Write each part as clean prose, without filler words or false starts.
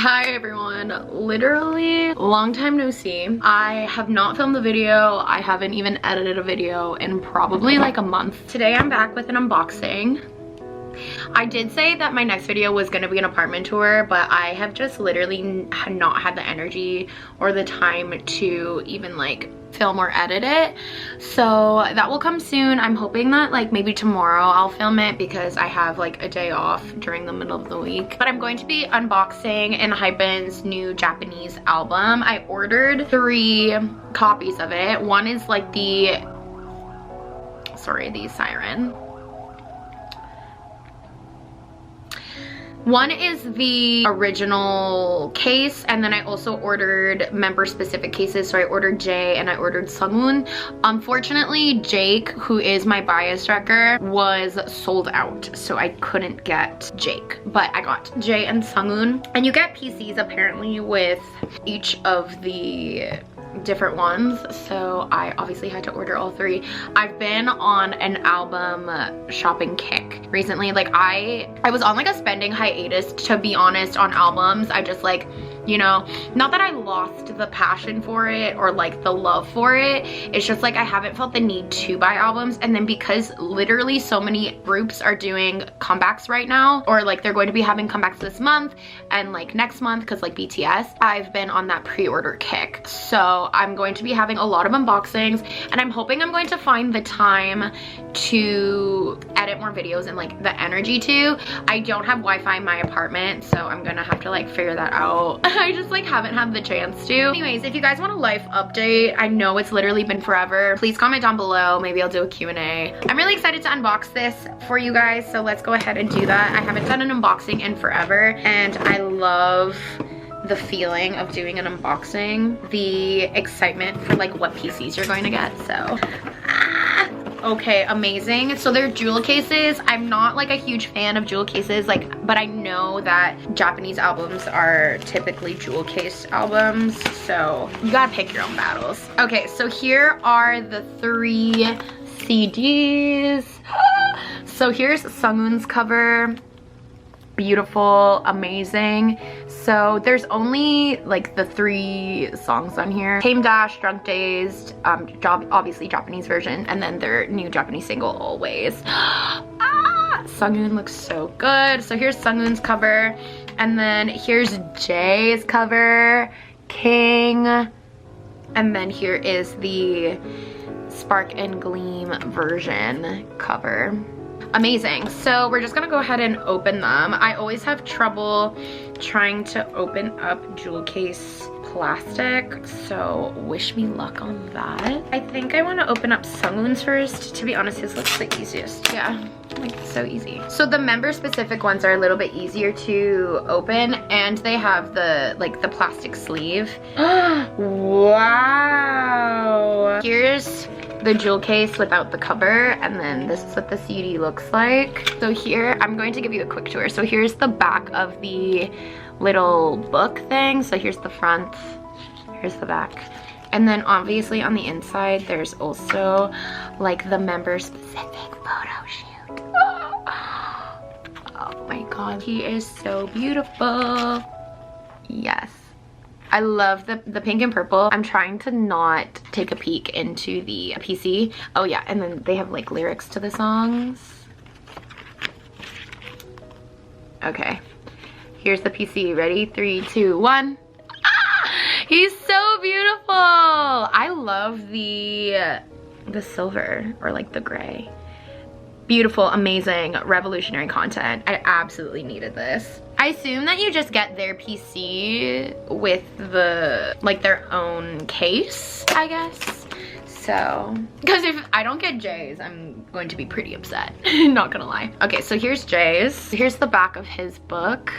Hi everyone, literally long time no see. I have not filmed the video. I haven't even edited a video in probably like a month. Today I'm back with an unboxing. I did say that my next video was going to be an apartment tour, but I have just literally not had the energy or the time to even like film or edit it, so that will come soon. I'm hoping that like maybe tomorrow I'll film it because I have like a day off during the middle of the week. But I'm going to be unboxing Enhypen's new Japanese album. I ordered 3 copies of it. One is like the siren. One is the original case, and then I also ordered member specific cases. So I ordered Jay and I ordered Sungwoon. Unfortunately, Jake, who is my bias wrecker, was sold out, so I couldn't get Jake, but I got Jay and Sungwoon. And you get PCs apparently with each of the different ones, so I obviously had to order all 3. I've been on an album shopping kick recently. Like I was on like a spending hiatus, to be honest, on albums. I just like, you know, not that I lost the passion for it or like the love for it, it's just like I haven't felt the need to buy albums. And then because literally so many groups are doing comebacks right now, or like they're going to be having comebacks this month and like next month, because like BTS, I've been on that pre-order kick. So I'm going to be having a lot of unboxings, and I'm hoping I'm going to find the time to edit more videos and like the energy to. I don't have Wi-Fi in my apartment, so I'm gonna have to like figure that out. I just like haven't had the chance to. Anyways, if you guys want a life update, I know it's literally been forever, please comment down below. Maybe I'll do a Q&A. I'm really excited to unbox this for you guys, so let's go ahead and do that. I haven't done an unboxing in forever, and I love the feeling of doing an unboxing, the excitement for like what PCs you're going to get. So okay, amazing. So they're jewel cases. I'm not like a huge fan of jewel cases, like, but I know that Japanese albums are typically jewel case albums, so you gotta pick your own battles. Okay, so here are the 3 CDs. So here's Sungwoon's cover. Beautiful, amazing. So there's only like the 3 songs on here: Tame Dash, Drunk Dazed, obviously Japanese version, and then their new Japanese single, Always. Sungwoon looks so good. So here's Sungwoon's cover, and then here's Jay's cover, King, and then here is the Spark and Gleam version cover. Amazing. So we're just gonna go ahead and open them. I always have trouble trying to open up jewel case plastic, so wish me luck on that. I think I want to open up Sungwoon's first. To be honest, his looks the easiest. Yeah, like so easy. So the member specific ones are a little bit easier to open, and they have the like the plastic sleeve. Wow. Here's the jewel case without the cover, and then this is what the CD looks like. So here, I'm going to give you a quick tour. So here's the back of the little book thing. So here's the front, here's the back, and then obviously on the inside there's also like the member specific photo shoot. Oh my god, he is so beautiful. Yes, I love the pink and purple. I'm trying to not take a peek into the PC. Oh yeah, and then they have like lyrics to the songs. Okay, here's the PC. Ready? 3, 2, 1. He's so beautiful. I love the silver, or like the gray. Beautiful, amazing, revolutionary content. I absolutely needed this. I assume that you just get their PC with the like their own case, I guess. So, because if I don't get Jay's, I'm going to be pretty upset. Not gonna lie. Okay, so here's Jay's. Here's the back of his book.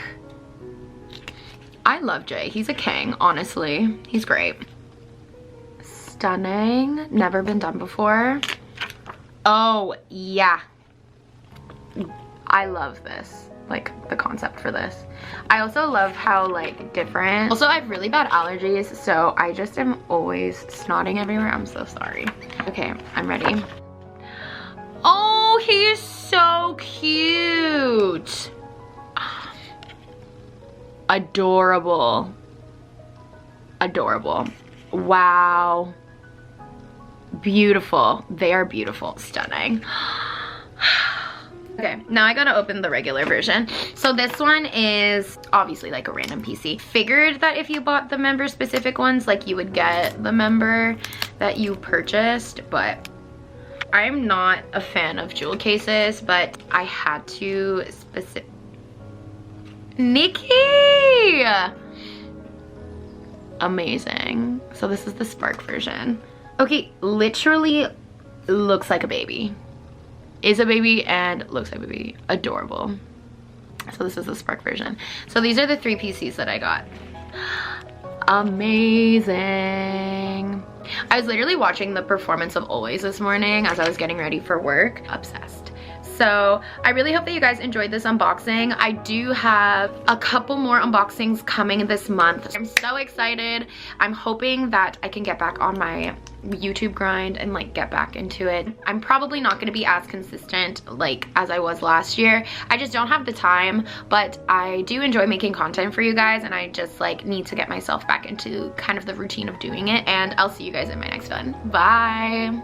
I love Jay. He's a king, honestly. He's great. Stunning. Never been done before. Oh, yeah. I love this. Like the concept for this. I also love how like different. Also, I have really bad allergies, so I just am always snotting everywhere. I'm so sorry. Okay, I'm ready. Oh, he's so cute. Adorable. Adorable. Wow. Beautiful. They are beautiful. Stunning. Okay, now I gotta open the regular version. So this one is obviously like a random PC. Figured that if you bought the member specific ones, like you would get the member that you purchased, but I'm not a fan of jewel cases, but I had to Nikki! Amazing. So this is the Spark version. Okay, literally looks like a baby. Is a baby and looks like a baby. Adorable. So this is the Spark version. So these are the 3 PCs that I got. Amazing. I was literally watching the performance of Always this morning as I was getting ready for work. Obsessed. So I really hope that you guys enjoyed this unboxing. I do have a couple more unboxings coming this month. I'm so excited. I'm hoping that I can get back on my YouTube grind and like get back into it. I'm probably not going to be as consistent like as I was last year. I just don't have the time, but I do enjoy making content for you guys, and I just like need to get myself back into kind of the routine of doing it. And I'll see you guys in my next one. Bye.